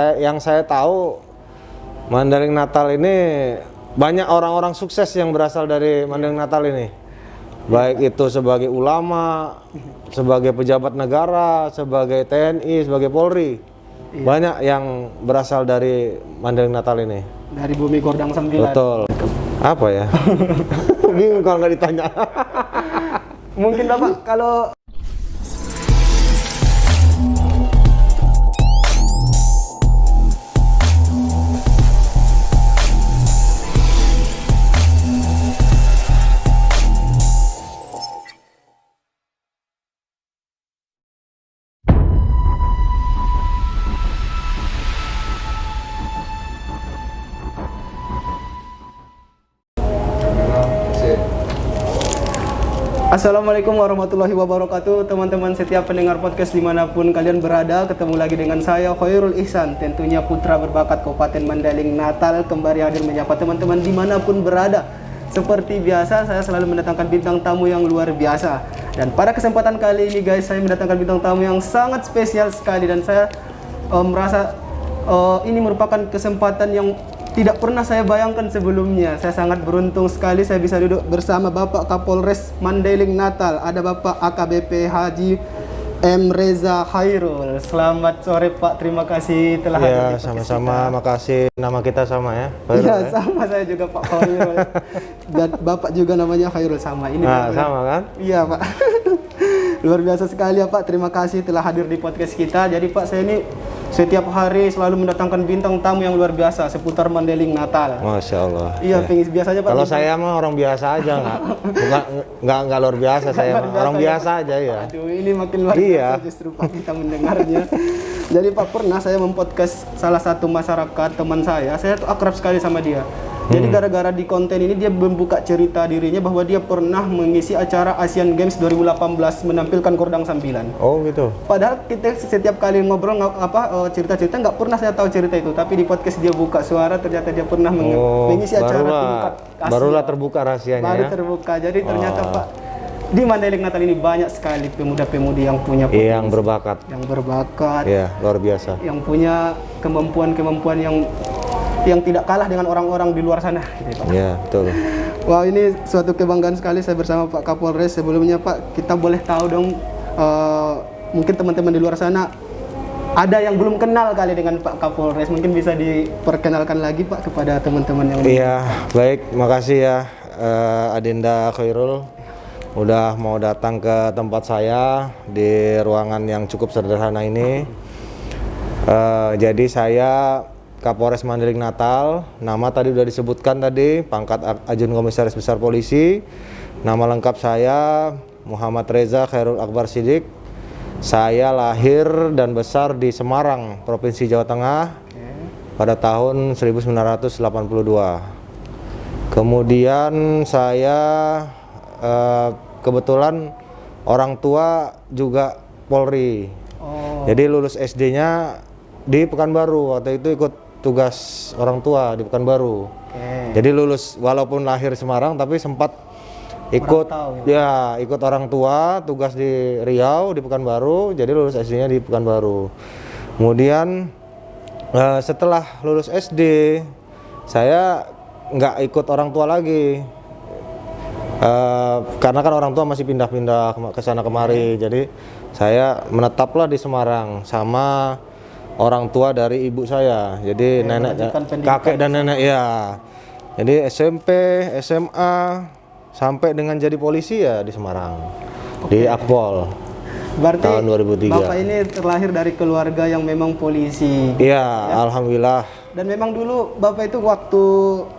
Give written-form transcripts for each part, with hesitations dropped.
Yang saya tahu, Mandailing Natal ini banyak orang-orang sukses yang berasal dari Mandailing Natal ini. Baik itu sebagai ulama, sebagai pejabat negara, sebagai TNI, sebagai Polri. Banyak yang berasal dari Mandailing Natal ini. Dari bumi Gordang 9. Betul. Apa ya? Bingung kalau nggak ditanya. Mungkin Bapak kalau Assalamualaikum warahmatullahi wabarakatuh, teman-teman setiap pendengar podcast dimanapun kalian berada. Ketemu lagi dengan saya Khairul Ihsan, tentunya putra berbakat Kabupaten Mandailing Natal, kembali hadir menyapa teman-teman dimanapun berada. Seperti biasa, saya selalu mendatangkan bintang tamu yang luar biasa. Dan pada kesempatan kali ini guys, saya mendatangkan bintang tamu yang sangat spesial sekali. Dan saya merasa ini merupakan kesempatan yang tidak pernah saya bayangkan sebelumnya. Saya sangat beruntung sekali saya bisa duduk bersama Bapak Kapolres Mandailing Natal. Ada Bapak AKBP Haji M. Reza Khairul. Selamat sore Pak, terima kasih telah hadir di podcast sama-sama, kita. makasih. Nama kita sama ya? Khairul, Iya, sama saya juga Pak Khairul. Dan Bapak juga namanya Khairul sama. Ini sama kan? Iya Pak. Luar biasa sekali ya Pak, terima kasih telah hadir di podcast kita. Jadi Pak, saya ini setiap hari selalu mendatangkan bintang tamu yang luar biasa seputar Mandailing Natal. Masya Allah. Iya, biasanya Pak. Kalau saya mah orang biasa aja, nggak luar biasa saya mah. Orang biasa aja ya. Aduh, ini makin luar biasa justru Pak kita mendengarnya. Jadi Pak, pernah saya mempodcast salah satu masyarakat teman saya tuh akrab sekali sama dia. Jadi gara-gara di konten ini dia membuka cerita dirinya bahwa dia pernah mengisi acara Asian Games 2018 menampilkan Gordang 9. Oh gitu. Padahal kita setiap kali ngobrol cerita-cerita nggak pernah saya tahu cerita itu, tapi di podcast dia buka suara ternyata dia pernah mengisi acara tingkat Asia. Barulah terbuka rahasianya. Baru ya? terbuka. Jadi ternyata Pak, di Mandailing Natal ini banyak sekali pemuda-pemudi yang punya potensi, yang berbakat. Iya, luar biasa. Yang punya kemampuan-kemampuan yang tidak kalah dengan orang-orang di luar sana, gitu, Pak. Iya, betul. Wah, ini suatu kebanggaan sekali saya bersama Pak Kapolres. Sebelumnya Pak, kita boleh tahu dong, mungkin teman-teman di luar sana ada yang belum kenal kali dengan Pak Kapolres. Mungkin bisa diperkenalkan lagi Pak kepada teman-teman yang Iya, baik, makasih ya Adinda Khairul udah mau datang ke tempat saya di ruangan yang cukup sederhana ini. Jadi saya Kapolres Mandailing Natal, nama tadi udah disebutkan tadi, pangkat Ajun Komisaris Besar Polisi. Nama lengkap saya Muhammad Reza Khairul Akbar Siddiq. Saya lahir dan besar di Semarang, Provinsi Jawa Tengah pada tahun 1982. Kemudian saya kebetulan orang tua juga Polri. Jadi lulus SD-nya di Pekanbaru, waktu itu ikut tugas orang tua di Pekanbaru. Jadi lulus walaupun lahir Semarang tapi sempat ikut ikut orang tua tugas di Riau di Pekanbaru. Jadi lulus SD-nya di Pekanbaru. Kemudian setelah lulus SD saya nggak ikut orang tua lagi. Karena kan orang tua masih pindah-pindah ke sana kemari. Jadi saya menetaplah di Semarang sama orang tua dari ibu saya, jadi nenek, kakek dan nenek ya. Jadi SMP, SMA sampai dengan jadi polisi ya di Semarang, di Akpol. Berarti tahun 2003. Bapak ini terlahir dari keluarga yang memang polisi. Iya, ya? Alhamdulillah. Dan memang dulu Bapak itu waktu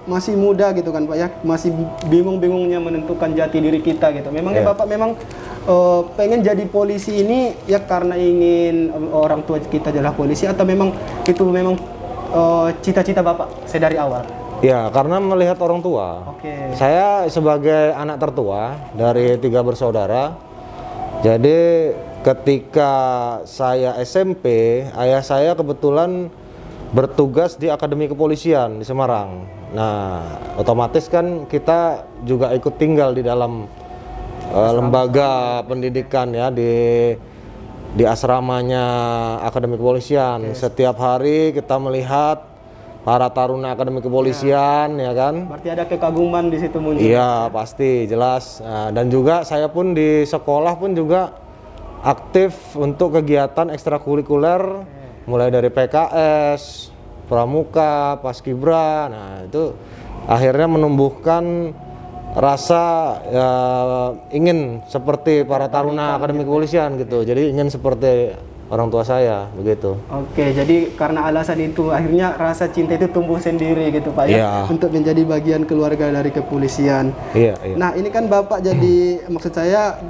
masih muda gitu kan Pak ya, masih bingung-bingungnya menentukan jati diri kita gitu. Memangnya Bapak memang pengen jadi polisi ini ya karena ingin orang tua kita adalah polisi, atau memang itu memang cita-cita Bapak dari awal? Ya, karena melihat orang tua. Saya sebagai anak tertua dari 3 bersaudara. Jadi ketika saya SMP, ayah saya kebetulan bertugas di Akademi Kepolisian di Semarang. Nah, otomatis kan kita juga ikut tinggal di dalam lembaga pendidikan ya di di asramanya Akademi Kepolisian. Setiap hari kita melihat para taruna Akademi Kepolisian, ya kan? Berarti ada kekaguman di situ muncul. Iya, pasti jelas. Nah, dan juga saya pun di sekolah pun juga aktif untuk kegiatan ekstrakurikuler, mulai dari PKS, Pramuka, Paskibra. Nah, itu akhirnya menumbuhkan rasa ingin seperti para taruna Akademi Kepolisian gitu. Jadi ingin seperti orang tua saya begitu. Oke, jadi karena alasan itu akhirnya rasa cinta itu tumbuh sendiri gitu Pak ya, Iya. untuk menjadi bagian keluarga dari kepolisian. Iya, iya. Nah ini kan Bapak jadi maksud saya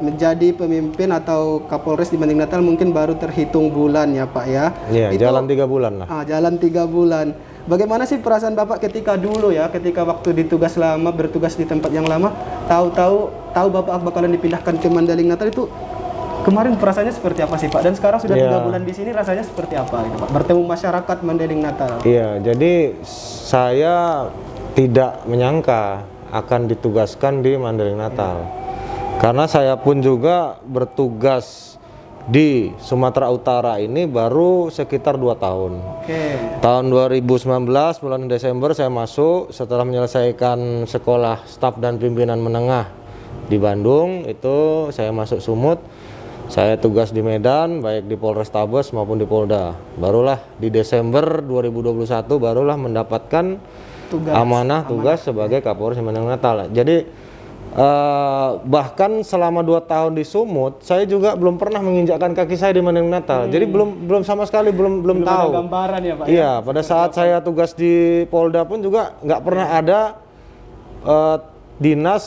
menjadi pemimpin atau Kapolres di Mandailing Natal mungkin baru terhitung bulan ya Pak ya. Iya, jalan 3 bulan lah. Jalan 3 bulan. Bagaimana sih perasaan Bapak ketika dulu ya, ketika waktu ditugas lama, bertugas di tempat yang lama, tahu Bapak bakalan dipindahkan ke Mandailing Natal itu kemarin perasaannya seperti apa sih Pak? Dan sekarang sudah 3 bulan di sini rasanya seperti apa gitu Pak? Bertemu masyarakat Mandailing Natal. Iya, jadi saya tidak menyangka akan ditugaskan di Mandailing Natal. Karena saya pun juga bertugas di Sumatera Utara ini baru sekitar 2 tahun. Oke. Tahun 2019 bulan Desember saya masuk setelah menyelesaikan sekolah staf dan pimpinan menengah di Bandung. Itu saya masuk Sumut. Saya tugas di Medan, baik di Polrestabes maupun di Polda. Barulah di Desember 2021 barulah mendapatkan amanah tugas sebagai Kapolres Mandailing Natal. Jadi bahkan selama 2 tahun di Sumut, saya juga belum pernah menginjakkan kaki saya di Mandailing Natal. Jadi belum sama sekali belum tahu. Ada gambaran ya Pak. Iya, pada saat saya tugas di Polda pun juga nggak pernah ada dinas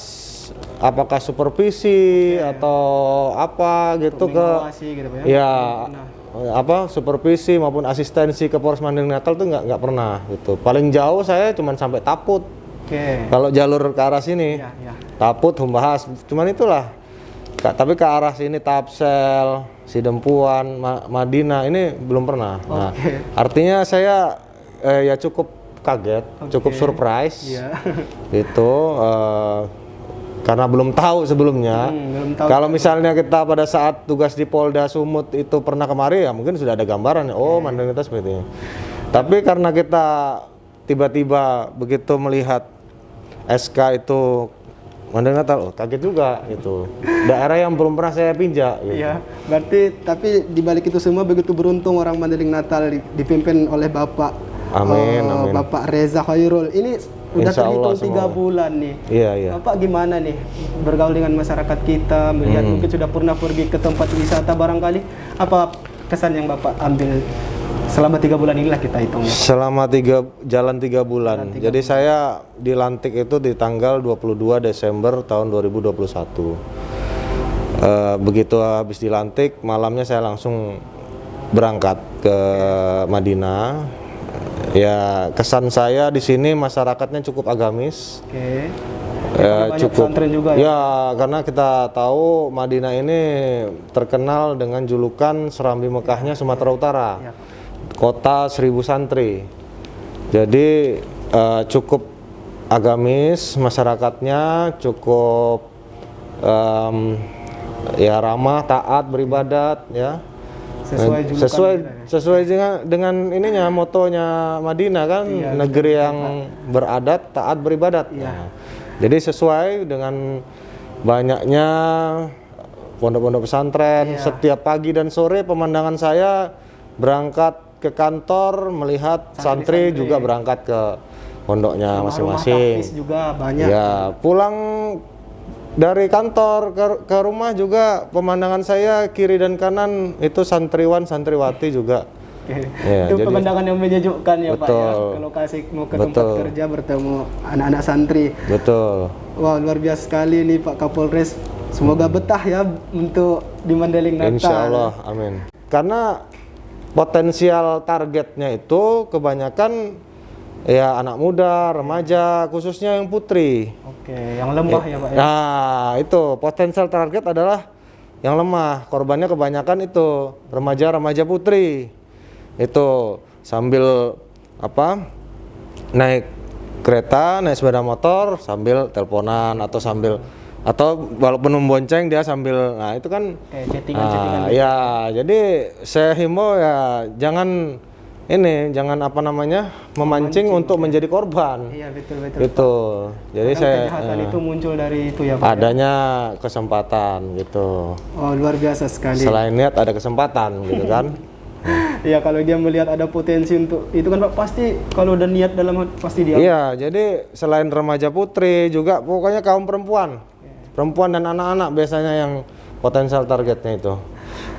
apakah supervisi atau apa gitu ke gitu, Pak, ya apa supervisi maupun asistensi ke Polres Mandailing Natal tuh nggak pernah gitu. Paling jauh saya cuman sampai Taput. Kalau jalur ke arah sini Taput, Humbahas, cuman itulah. Tapi ke arah sini Tapsel, Sidempuan, Madinah ini belum pernah. Nah, artinya saya ya cukup kaget, cukup surprise. Itu karena belum tahu sebelumnya. Kalau misalnya kita pada saat tugas di Polda Sumut itu pernah kemari ya mungkin sudah ada gambaran. Oh, Mandailing Natal seperti ini. Tapi karena kita tiba-tiba begitu melihat SK itu Mandailing Natal, kaget juga gitu. Daerah yang belum pernah saya pinjak. Gitu. Iya, berarti tapi di balik itu semua begitu beruntung orang Mandailing Natal dipimpin oleh Bapak. Amin, amin. Bapak Reza Khairul. Ini udah terhitung 3 bulan nih. Iya. Bapak gimana nih bergaul dengan masyarakat kita, melihat mungkin sudah pernah pergi ke tempat wisata barangkali. Apa kesan yang Bapak ambil selama 3 bulan inilah kita hitung ya? Selama jalan 3 bulan. Jadi saya dilantik itu di tanggal 22 Desember tahun 2021. Begitu habis dilantik, malamnya saya langsung berangkat ke Madinah. Ya, kesan saya di sini masyarakatnya cukup agamis. Ya, cukup juga, ya, karena kita tahu Madinah ini terkenal dengan julukan Serambi Mekahnya Sumatera Utara. Kota 1000 santri. Jadi cukup agamis masyarakatnya, cukup ya ramah, taat, beribadat ya. Sesuai dengan ininya motonya Madinah kan, negeri yang beradat, taat, beribadat. Nah, jadi sesuai dengan banyaknya pondok-pondok pesantren. Setiap pagi dan sore pemandangan saya berangkat ke kantor melihat santri juga berangkat ke pondoknya masing-masing. Juga banyak. Ya, pulang dari kantor ke rumah juga pemandangan saya kiri dan kanan itu santriwan santriwati juga. Ya, itu pemandangan yang menyejukkan ya Pak ya, ke lokasi mau ke tempat kerja bertemu anak-anak santri. Betul. Wah, luar biasa sekali nih Pak Kapolres. Semoga betah ya untuk di Mandailing Natal. Insya Allah, amin. Karena potensial targetnya itu kebanyakan ya anak muda, remaja, khususnya yang putri. Yang lemah ya Pak ya. Nah, itu potensial target adalah yang lemah. Korbannya kebanyakan itu remaja-remaja putri. Itu sambil naik kereta, naik sepeda motor sambil teleponan atau sambil atau walaupun membonceng dia sambil, nah itu kan Kayak chattingan-chattingan gitu. ya, jadi saya himbau ya jangan apa namanya memancing untuk menjadi korban. Iya, betul. Gitu. Jadi Kadang saya kejahatan itu muncul dari itu ya, Pak. Ya? adanya kesempatan gitu. Oh, luar biasa sekali. Selain niat ada kesempatan gitu kan. Iya, kalau dia melihat ada potensi untuk itu kan Pak, pasti kalau udah niat dalam pasti dia. Iya, jadi selain remaja putri juga pokoknya kaum perempuan. Perempuan dan anak-anak biasanya yang potensial targetnya itu.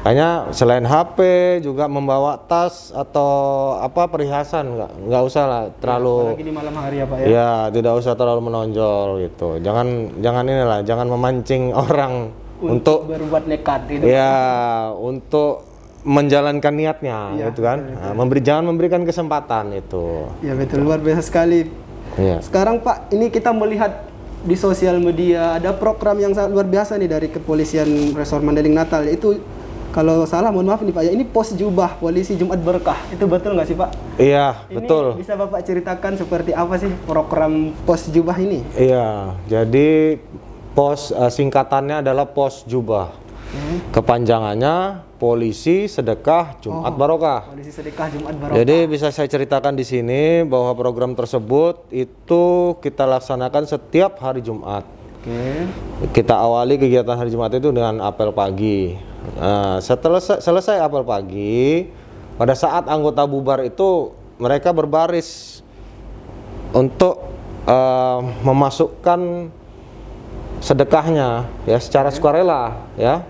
Hanya selain HP juga membawa tas atau apa perhiasan, nggak usah lah terlalu. Apalagi di malam hari ya Pak ya. Ya, tidak usah terlalu menonjol gitu. Jangan memancing orang untuk berbuat nekat gitu. ya untuk menjalankan niatnya Iya, gitu kan. Nah, jangan memberikan kesempatan itu. Ya betul, luar biasa sekali. Iya. Sekarang Pak, ini kita melihat di sosial media ada program yang sangat luar biasa nih dari Kepolisian Resor Mandailing Natal, yaitu kalau salah mohon maaf nih Pak ya, ini pos jubah polisi Jumat Berkah. Itu betul nggak sih Pak? Iya, Ini betul. bisa Bapak ceritakan seperti apa sih program pos jubah ini? Iya, jadi pos singkatannya adalah pos jubah. Kepanjangannya Polisi Sedekah Jumat Barokah. Polisi Sedekah Jumat Barokah. Jadi bisa saya ceritakan di sini bahwa program tersebut itu kita laksanakan setiap hari Jumat. Oke. Kita awali kegiatan hari Jumat itu dengan apel pagi. Nah, setelah selesai apel pagi, pada saat anggota bubar itu mereka berbaris untuk memasukkan sedekahnya ya secara sukarela ya.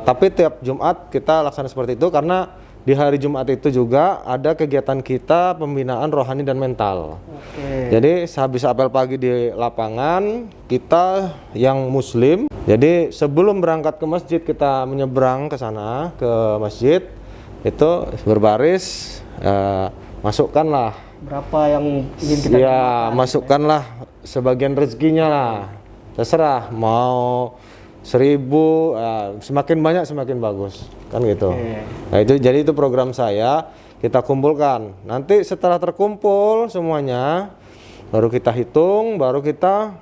Tapi tiap Jumat kita laksanakan seperti itu karena di hari Jumat itu juga ada kegiatan kita pembinaan rohani dan mental. Oke. Jadi sehabis apel pagi di lapangan, kita yang muslim, jadi sebelum berangkat ke masjid kita menyeberang ke sana ke masjid, itu berbaris, masukkanlah. Berapa yang ingin kita Ya, jamaahkan? masukkanlah sebagian rezekinya lah. Terserah mau 1000, semakin banyak semakin bagus, kan gitu. Oke. Nah itu jadi itu program saya, kita kumpulkan. Nanti setelah terkumpul semuanya, baru kita hitung, baru kita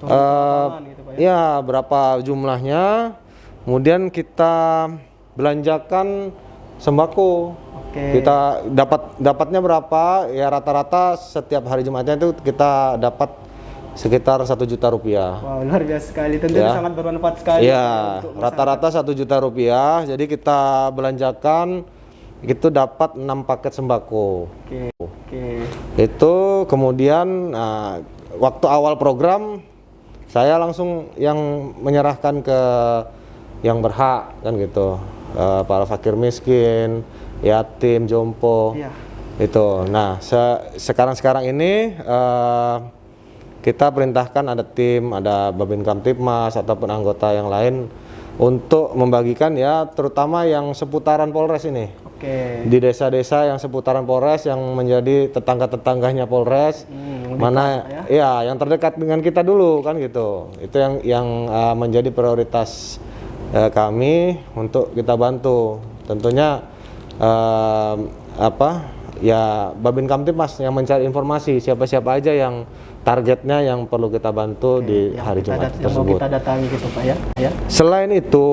gitu, Pak, ya berapa jumlahnya, kemudian kita belanjakan sembako. Oke. Kita dapatnya berapa? Ya rata-rata setiap hari Jumatnya itu kita dapat sekitar 1 juta rupiah. Wow, luar biasa sekali. Tentunya Ya. sangat bermanfaat sekali. Iya, untuk rata-rata 1 juta rupiah. Jadi kita belanjakan itu dapat 6 paket sembako. Oke. Oke. Itu kemudian waktu awal program saya langsung yang menyerahkan ke yang berhak kan gitu. Para fakir miskin, yatim, jompo. Iya. Itu. Nah, sekarang ini kita perintahkan ada tim, ada Babin Kamtibmas ataupun anggota yang lain untuk membagikan ya terutama yang seputaran Polres ini. Oke. Di desa-desa yang seputaran Polres yang menjadi tetangga-tetangganya Polres. Mana ya yang terdekat dengan kita dulu kan gitu. Itu yang menjadi prioritas kami untuk kita bantu. Tentunya ya Babin Kamtibmas yang mencari informasi siapa-siapa aja yang targetnya yang perlu kita bantu di hari Jumat Yang mau tersebut. kita datangi gitu Pak ya. Ya. Selain itu,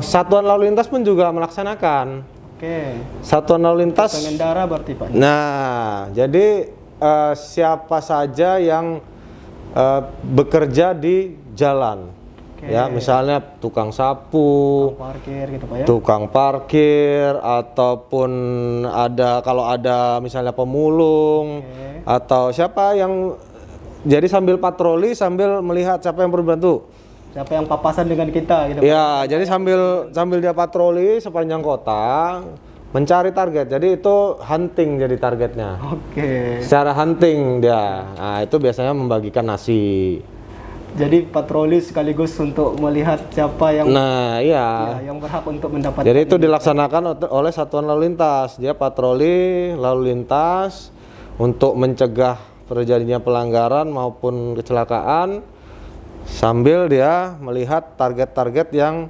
Satuan Lalu Lintas pun juga melaksanakan. Oke. Satuan Lalu Lintas. Pengendara berarti Pak. Nah, jadi siapa saja yang bekerja di jalan, ya misalnya tukang sapu, Parkir gitu Pak ya. tukang parkir ataupun kalau ada misalnya pemulung atau siapa yang jadi sambil patroli sambil melihat siapa yang perlu bantu. Siapa yang papasan dengan kita gitu Pak. Ya, jadi sambil dia patroli sepanjang kota mencari target. Jadi itu hunting jadi targetnya. Oke. Secara hunting dia. Nah, itu biasanya membagikan nasi. Jadi patroli sekaligus untuk melihat siapa yang Nah, iya. yang berhak untuk mendapatkan. Jadi itu dilaksanakan oleh Satuan Lalu Lintas. Dia patroli lalu lintas untuk mencegah terjadinya pelanggaran maupun kecelakaan sambil dia melihat target-target yang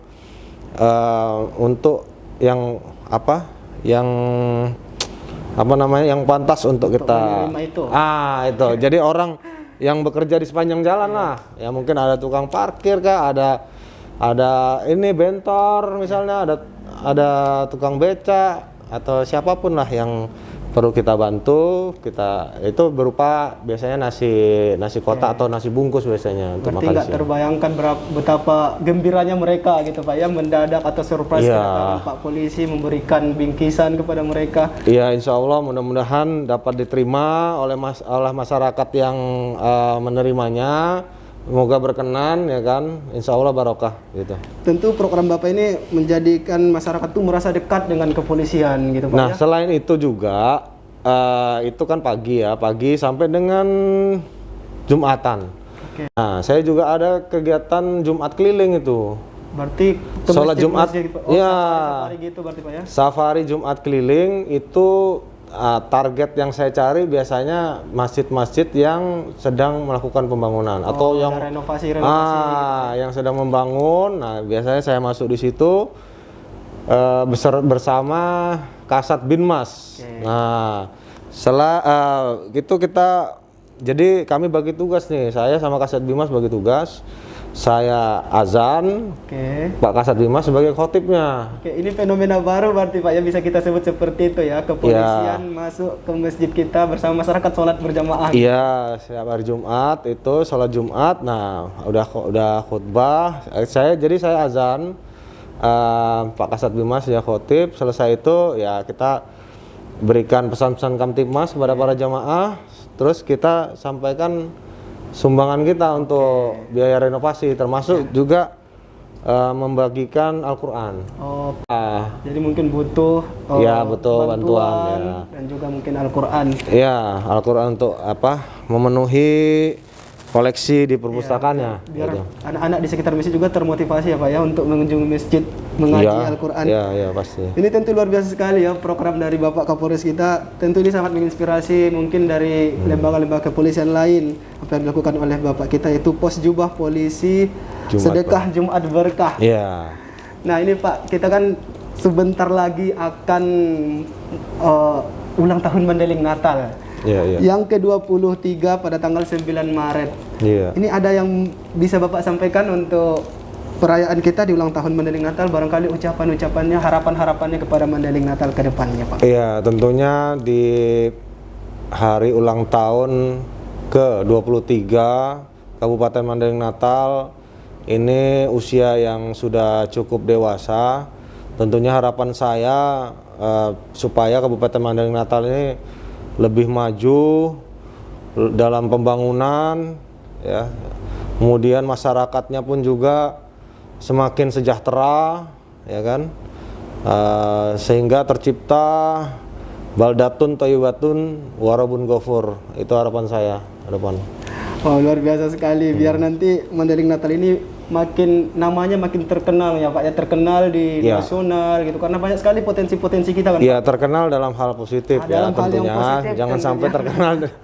untuk yang yang pantas untuk kita. menerima itu. Itu. Jadi orang yang bekerja di sepanjang jalan lah. Ya mungkin ada tukang parkir kah, ada ini bentor misalnya, ada tukang beca atau siapapun lah yang perlu kita bantu. Kita itu berupa biasanya nasi kotak atau nasi bungkus biasanya untuk Berarti makan nggak siang. terbayangkan betapa gembiranya mereka gitu Pak ya, mendadak atau surprise Iya. kedatangan Pak polisi memberikan bingkisan kepada mereka. Iya, insya Allah mudah-mudahan dapat diterima oleh masyarakat yang menerimanya. Semoga berkenan ya kan, insya Allah barokah gitu. Tentu program Bapak ini menjadikan masyarakat tuh merasa dekat dengan kepolisian gitu Pak Nah, ya. selain itu juga itu kan pagi sampai dengan Jumatan. Oke. Nah, saya juga ada kegiatan Jumat keliling itu. Berarti ke Sholat masjid- Jumat, masjid, Pak. ya. Safari gitu berarti Pak ya. Safari Jumat keliling itu target yang saya cari biasanya masjid-masjid yang sedang melakukan pembangunan atau yang ada renovasi yang sedang membangun. Nah, biasanya saya masuk di situ bersama Kasat Binmas. Oke. Nah, gitu jadi kami bagi tugas nih. Saya sama Kasat Binmas bagi tugas. Saya azan, Oke. Pak Kasat Binmas sebagai khotibnya. Oke, ini fenomena baru berarti Pak ya, bisa kita sebut seperti itu ya. Kepolisian masuk ke masjid kita bersama masyarakat sholat berjamaah. Iya, setiap hari Jumat itu sholat Jumat. Nah, udah khutbah. Jadi saya azan, Pak Kasat Binmas ya khotib. Selesai itu ya kita berikan pesan-pesan Kamtibmas kepada para jamaah. Terus kita sampaikan sumbangan kita untuk biaya renovasi, termasuk juga membagikan Al-Quran. Oh, jadi mungkin butuh Ya, betul, bantuan, ya. dan juga mungkin Al-Quran. Iya, Al-Quran untuk memenuhi koleksi di perpustakaannya. Biar gitu. anak-anak di sekitar masjid juga termotivasi ya Pak ya untuk mengunjungi masjid mengaji Al-Quran. Iya, pasti. Ini tentu luar biasa sekali ya program dari Bapak Kapolres kita. Tentu ini sangat menginspirasi mungkin dari lembaga-lembaga kepolisian lain. Apa yang dilakukan oleh Bapak kita itu pos jubah polisi Jumat, sedekah Jumat berkah. Iya. Nah ini Pak, kita kan sebentar lagi akan ulang tahun Mandailing Natal. Iya. Yang ke-23 pada tanggal 9 Maret. Iya. Ini ada yang bisa Bapak sampaikan untuk perayaan kita di ulang tahun Mandailing Natal, barangkali ucapan-ucapannya, harapan-harapannya kepada Mandailing Natal ke depannya, Pak. Iya, tentunya di hari ulang tahun ke-23 Kabupaten Mandailing Natal ini usia yang sudah cukup dewasa. Tentunya harapan saya supaya Kabupaten Mandailing Natal ini lebih maju dalam pembangunan ya. Kemudian masyarakatnya pun juga semakin sejahtera ya kan. Sehingga tercipta baldatun thayyibatun warabun ghafur. Itu harapan saya ke depan. Oh, luar biasa sekali. Biar nanti Mandailing Natal ini namanya makin terkenal ya Pak ya, terkenal di Ya. nasional gitu, karena banyak sekali potensi-potensi kita kan. Iya, terkenal dalam hal positif ya Dalam hal yang tentunya. positif Jangan sampai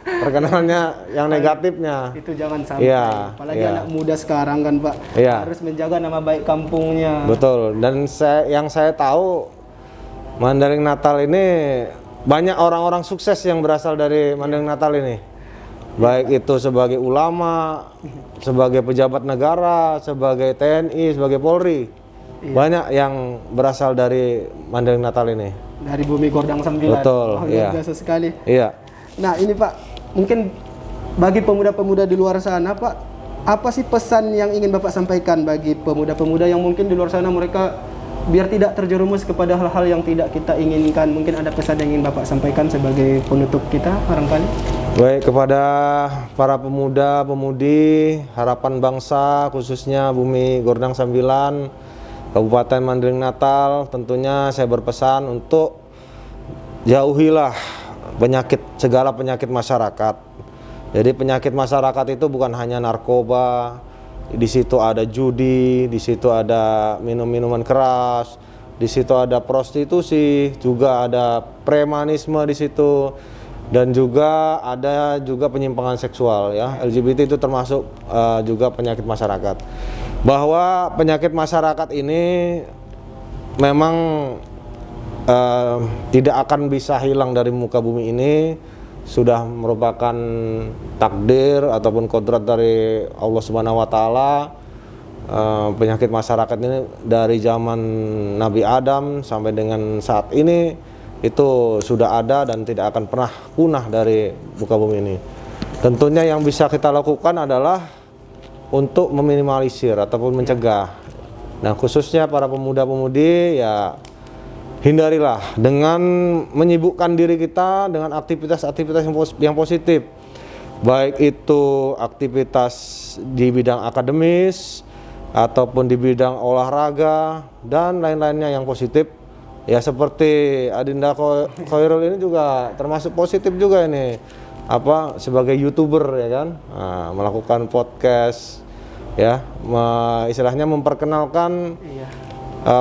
terkenalnya yang negatifnya. Itu jangan sampai. Iya, Apalagi iya. anak muda sekarang kan Pak, Iya. harus menjaga nama baik kampungnya. Betul. Dan yang saya tahu Mandailing Natal ini banyak orang-orang sukses yang berasal dari Mandailing Natal ini. Baik itu sebagai ulama, sebagai pejabat negara, sebagai TNI, sebagai Polri. Banyak yang berasal dari Mandailing Natal ini. Dari bumi Gordang 9. Betul, Luar iya. biasa sekali. Iya. Nah ini Pak, mungkin bagi pemuda-pemuda di luar sana Pak, apa sih pesan yang ingin Bapak sampaikan bagi pemuda-pemuda yang mungkin di luar sana mereka biar tidak terjerumus kepada hal-hal yang tidak kita inginkan? Mungkin ada pesan yang ingin Bapak sampaikan sebagai penutup kita barangkali? Baik, kepada para pemuda-pemudi harapan bangsa khususnya Bumi Gordang 9 Kabupaten Mandailing Natal, tentunya saya berpesan untuk jauhilah segala penyakit masyarakat. Jadi penyakit masyarakat itu bukan hanya narkoba, di situ ada judi, di situ ada minum-minuman keras, di situ ada prostitusi, juga ada premanisme di situ. Dan juga ada penyimpangan seksual ya. LGBT itu termasuk juga penyakit masyarakat. Bahwa penyakit masyarakat ini memang tidak akan bisa hilang dari muka bumi ini sudah merupakan takdir ataupun kodrat dari Allah Subhanahu wa taala. Penyakit masyarakat ini dari zaman Nabi Adam sampai dengan saat ini itu sudah ada dan tidak akan pernah punah dari muka bumi ini. Tentunya yang bisa kita lakukan adalah untuk meminimalisir ataupun mencegah. Nah, khususnya para pemuda-pemudi, ya hindarilah dengan menyibukkan diri kita dengan aktivitas-aktivitas yang positif, baik itu aktivitas di bidang akademis ataupun di bidang olahraga dan lain-lainnya yang positif. Ya seperti Adinda Khairul ini juga termasuk positif juga ini, sebagai YouTuber ya kan, melakukan podcast ya, istilahnya memperkenalkan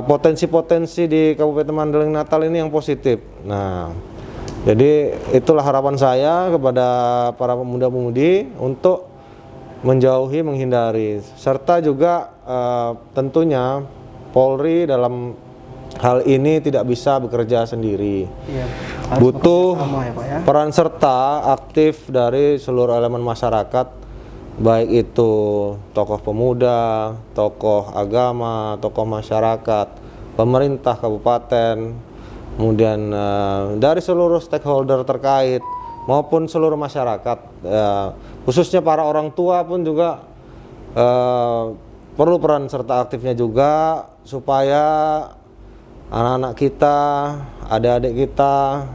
potensi-potensi di Kabupaten Mandailing Natal ini yang positif. Nah, jadi itulah harapan saya kepada para pemuda-pemudi untuk menjauhi, menghindari, serta juga tentunya Polri dalam hal ini tidak bisa bekerja sendiri. Ya, butuh ya, Pak, ya? Peran serta aktif dari seluruh elemen masyarakat, baik itu tokoh pemuda, tokoh agama, tokoh masyarakat, pemerintah kabupaten, kemudian dari seluruh stakeholder terkait maupun seluruh masyarakat, khususnya para orang tua pun juga perlu peran serta aktifnya juga supaya anak-anak kita, adik-adik kita,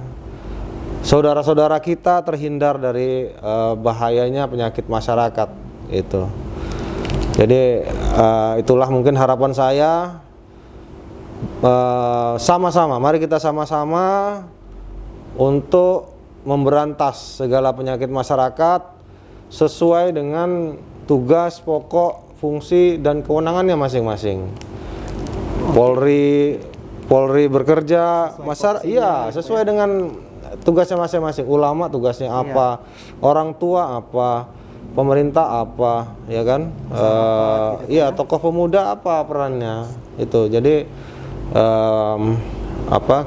saudara-saudara kita terhindar dari bahayanya penyakit masyarakat itu. Jadi itulah mungkin harapan saya, sama-sama, mari kita sama-sama untuk memberantas segala penyakit masyarakat sesuai dengan tugas pokok, fungsi dan kewenangannya masing-masing. Polri bekerja, sesuai dengan tugasnya masing-masing. Ulama tugasnya apa, orang tua apa, pemerintah apa, ya kan? Tokoh pemuda apa perannya itu. Jadi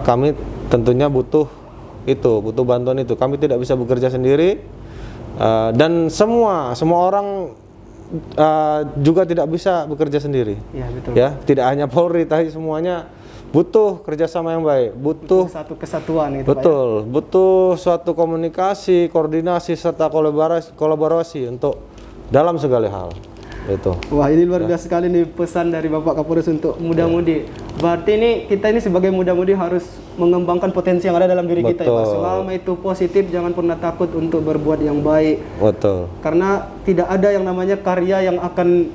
kami tentunya butuh bantuan itu. Kami tidak bisa bekerja sendiri, dan semua orang juga tidak bisa bekerja sendiri. Ya, betul. Ya, tidak hanya Polri, tapi semuanya butuh kerjasama yang baik, butuh satu kesatuan gitu, betul, Pak, ya? Butuh suatu komunikasi, koordinasi serta kolaborasi untuk dalam segala hal. Itu. Wah, ini luar biasa sekali nih pesan dari Bapak Kapolres untuk muda-mudi. Berarti kita ini sebagai muda-mudi harus mengembangkan potensi yang ada dalam diri kita, ya, Pak. Selama itu positif, jangan pernah takut untuk berbuat yang baik. Betul. Karena tidak ada yang namanya karya yang akan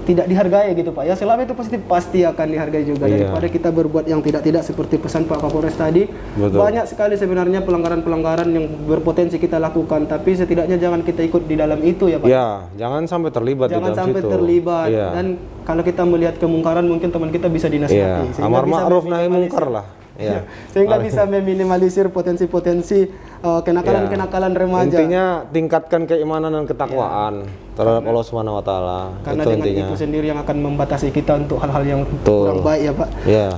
tidak dihargai gitu, Pak. Ya, selama itu positif pasti akan dihargai juga. Daripada kita berbuat yang tidak seperti pesan Pak Kapolres tadi. Betul. Banyak sekali sebenarnya pelanggaran-pelanggaran yang berpotensi kita lakukan, tapi setidaknya jangan kita ikut di dalam itu, ya, Pak. Ya, jangan sampai terlibat di dalam situ. Dan kalau kita melihat kemungkaran, mungkin teman kita bisa dinasihati. Amar ma'ruf nahi mungkar lah. Ya. Sehingga bisa meminimalisir potensi-potensi kenakalan-kenakalan remaja. Intinya tingkatkan keimanan dan ketakwaan terhadap Allah Subhanahu wa taala. Karena dengan itu sendiri yang akan membatasi kita untuk hal-hal yang kurang baik, ya, Pak. Ya.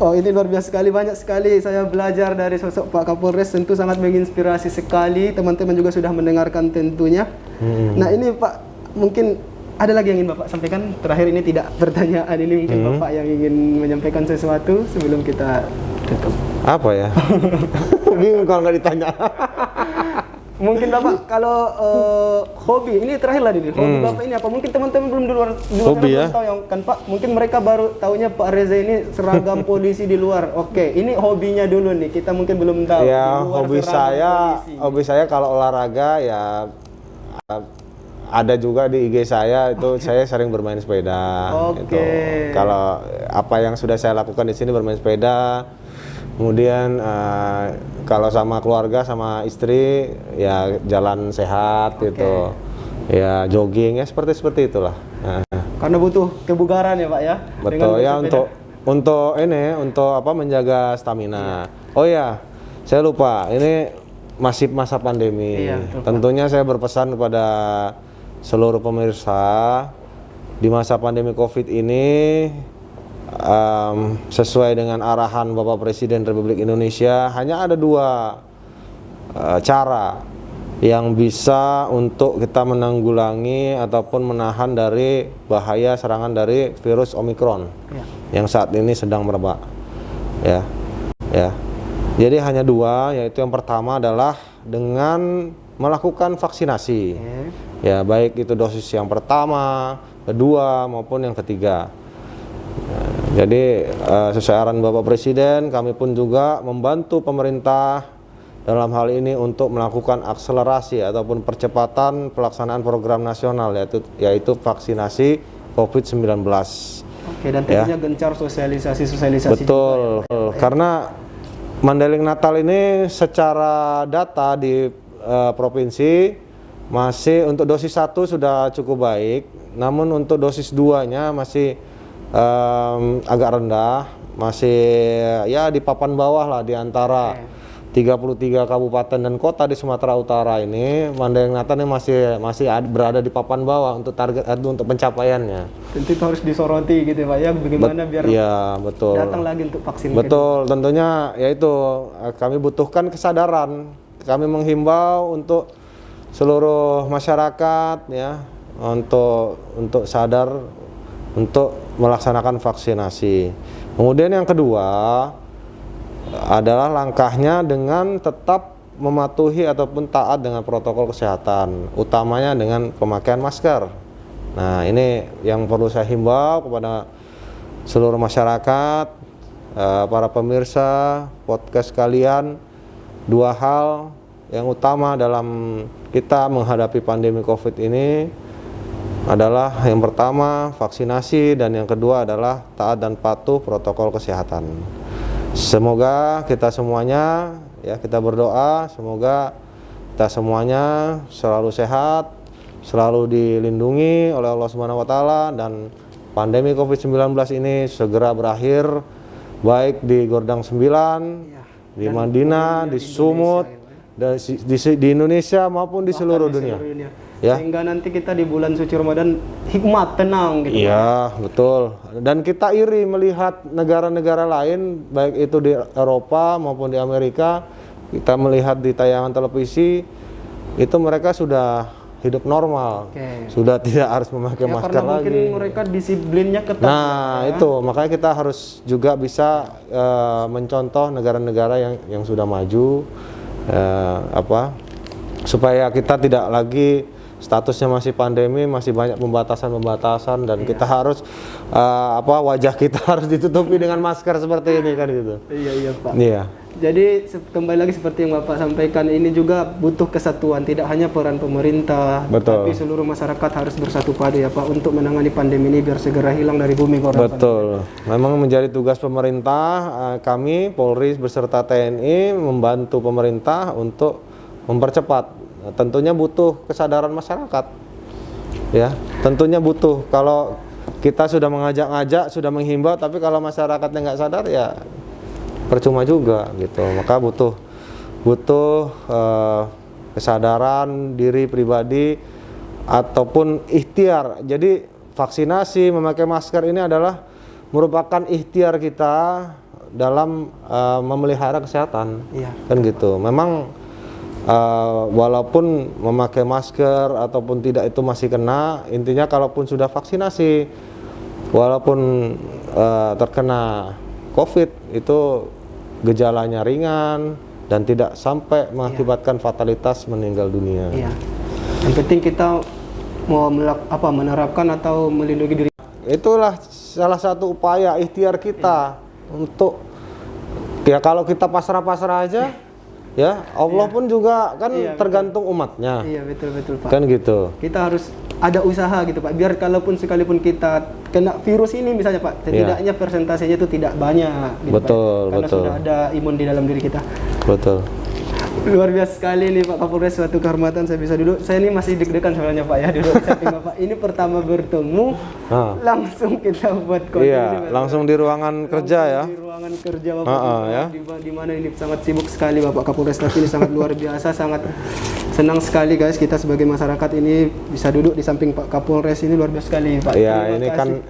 Oh, ini luar biasa sekali, banyak sekali saya belajar dari sosok Pak Kapolres, tentu sangat menginspirasi sekali. Teman-teman juga sudah mendengarkan tentunya. Nah, ini Pak, mungkin ada lagi yang ingin Bapak sampaikan? Terakhir, ini tidak pertanyaan, ini mungkin Bapak yang ingin menyampaikan sesuatu sebelum kita tutup. Apa ya? Bingung kalau nggak ditanya. Mungkin Bapak kalau hobi, ini terakhir lah ini, hobi Bapak ini apa? Mungkin teman-teman belum di luar hobi belum tahu yang kan Pak. Mungkin mereka baru taunya Pak Reza ini seragam polisi di luar. Oke, ini hobinya dulu nih. Kita mungkin belum tahu. Ya, hobi saya kalau olahraga ya ada juga di IG saya itu. Saya sering bermain sepeda. Gitu. Kalau apa yang sudah saya lakukan di sini bermain sepeda. Kemudian kalau sama keluarga, sama istri ya jalan sehat gitu. Ya jogging ya seperti itulah. Karena butuh kebugaran, ya, Pak, ya. Betul ya, untuk menjaga stamina. Oh ya, saya lupa, ini masih masa pandemi. Tentunya saya berpesan kepada seluruh pemirsa di masa pandemi Covid ini, sesuai dengan arahan Bapak Presiden Republik Indonesia, hanya ada dua cara yang bisa untuk kita menanggulangi ataupun menahan dari bahaya serangan dari virus Omikron yang saat ini sedang merebak. Ya, ya. Jadi hanya dua, yaitu yang pertama adalah dengan melakukan vaksinasi. Ya, baik itu dosis yang pertama, kedua maupun yang ketiga. Jadi sesuai arahan Bapak Presiden, kami pun juga membantu pemerintah dalam hal ini untuk melakukan akselerasi ataupun percepatan pelaksanaan program nasional yaitu vaksinasi COVID-19. Oke, dan tentunya gencar sosialisasi betul juga, ya. Karena Mandailing Natal ini secara data di provinsi masih untuk dosis 1 sudah cukup baik, namun untuk dosis 2-nya masih agak rendah, masih ya di papan bawah lah di antara 33 kabupaten dan kota di Sumatera Utara ini. Mandailing Natal ini masih berada di papan bawah untuk target untuk pencapaiannya. Tentu itu harus disoroti gitu Pak ya, bagaimana biar betul. datang lagi untuk vaksin. Betul, tentunya yaitu kami butuhkan kesadaran. Kami menghimbau untuk seluruh masyarakat ya untuk sadar untuk melaksanakan vaksinasi. Kemudian yang kedua adalah langkahnya dengan tetap mematuhi ataupun taat dengan protokol kesehatan, utamanya dengan pemakaian masker. Nah, ini yang perlu saya himbau kepada seluruh masyarakat, para pemirsa podcast kalian. Dua hal yang utama dalam kita menghadapi pandemi COVID ini adalah yang pertama vaksinasi, dan yang kedua adalah taat dan patuh protokol kesehatan. Semoga kita semuanya ya, kita berdoa semoga kita semuanya selalu sehat, selalu dilindungi oleh Allah Subhanahu wa taala, dan pandemi COVID-19 ini segera berakhir, baik di Gordang 9, di Madinah, di Sumut, di Indonesia maupun di seluruh dunia. Ya. Sehingga nanti kita di bulan suci Ramadan hikmat, tenang gitu. Iya, betul. Dan kita iri melihat negara-negara lain, baik itu di Eropa maupun di Amerika. Kita melihat di tayangan televisi, itu mereka sudah hidup normal. Sudah tidak harus memakai masker karena lagi. Mungkin mereka disiplinnya ketat. Nah, itu makanya kita harus juga bisa mencontoh negara-negara yang sudah maju, supaya kita tidak lagi statusnya masih pandemi, masih banyak pembatasan-pembatasan, dan kita harus wajah kita harus ditutupi dengan masker seperti ini kan gitu. Iya Pak. Iya. Jadi kembali lagi seperti yang Bapak sampaikan, ini juga butuh kesatuan, tidak hanya peran pemerintah, tapi seluruh masyarakat harus bersatu padu ya Pak untuk menangani pandemi ini biar segera hilang dari bumi Korban. Betul. Memang menjadi tugas pemerintah, kami Polri beserta TNI membantu pemerintah untuk mempercepat. Tentunya butuh kesadaran masyarakat, ya. Tentunya butuh. Kalau kita sudah mengajak-ngajak, sudah menghimbau, tapi kalau masyarakatnya nggak sadar, ya percuma juga, gitu. Maka butuh kesadaran diri pribadi ataupun ikhtiar. Jadi vaksinasi, memakai masker ini adalah merupakan ikhtiar kita dalam memelihara kesehatan, kan gitu. Memang walaupun memakai masker ataupun tidak itu masih kena, intinya kalaupun sudah vaksinasi, walaupun terkena COVID itu gejalanya ringan dan tidak sampai mengakibatkan fatalitas meninggal dunia. Iya. Yang penting kita mau menerapkan atau melindungi diri. Itulah salah satu upaya ikhtiar kita untuk ya, kalau kita pasrah-pasrah aja. Ya, Allah pun juga kan tergantung umatnya. Iya, betul Pak. Kan gitu. Kita harus ada usaha gitu Pak, biar sekalipun kita kena virus ini misalnya Pak, setidaknya persentasenya itu tidak banyak gitu, betul, Pak. Karena sudah ada imun di dalam diri kita. Betul. Luar biasa sekali nih Pak Kapolres, suatu kehormatan saya bisa duduk. Saya ini masih deg-degan sebenarnya Pak ya, duduk di samping Bapak. Ini pertama bertemu, langsung kita buat konten ini. Langsung di ruangan kerja ya. Di ruangan kerja Bapak, di mana ini sangat sibuk sekali Bapak Kapolres, tapi ini sangat luar biasa, sangat senang sekali guys kita sebagai masyarakat ini bisa duduk di samping Pak Kapolres, ini luar biasa sekali Pak. Iya,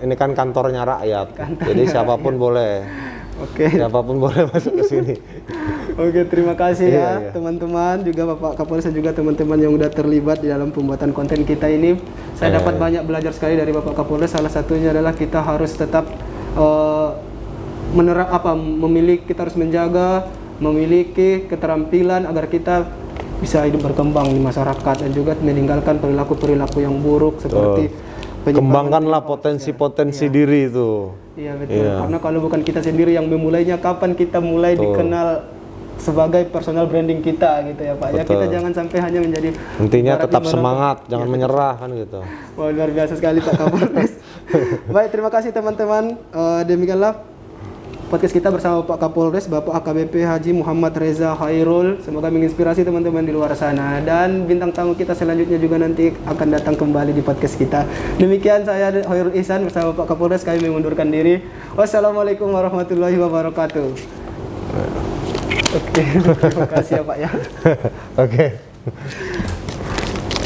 ini kan kantornya rakyat. Jadi siapapun boleh. Siapapun boleh masuk ke sini. Oke, terima kasih Iya, ya iya. teman-teman, juga Bapak Kapolres dan juga teman-teman yang udah terlibat di dalam pembuatan konten kita ini. Saya dapat banyak belajar sekali dari Bapak Kapolres. Salah satunya adalah kita harus tetap kita harus menjaga, memiliki keterampilan agar kita bisa hidup berkembang di masyarakat dan juga meninggalkan perilaku-perilaku yang buruk seperti Kembangkanlah potensi-potensi diri itu. Iya betul. Karena kalau bukan kita sendiri yang memulainya, kapan kita mulai dikenal sebagai personal branding kita gitu ya Pak. Ya kita jangan sampai hanya menjadi intinya tetap semangat, jangan menyerah kan gitu. Wah, luar biasa sekali Pak Kapolres. Baik, terima kasih teman-teman. Demikianlah podcast kita bersama Pak Kapolres, Bapak AKBP Haji Muhammad Reza Khairul. Semoga menginspirasi teman-teman di luar sana. Dan bintang tamu kita selanjutnya juga nanti akan datang kembali di podcast kita. Demikian saya Khairul Ihsan bersama Pak Kapolres. Kami mengundurkan diri. Wassalamualaikum warahmatullahi wabarakatuh. Oke, terima kasih ya Pak ya. Oke.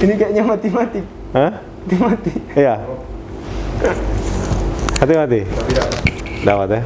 Ini kayaknya mati-mati. Hah? Mati-mati. Iya. Hati-hati. Dapat ya.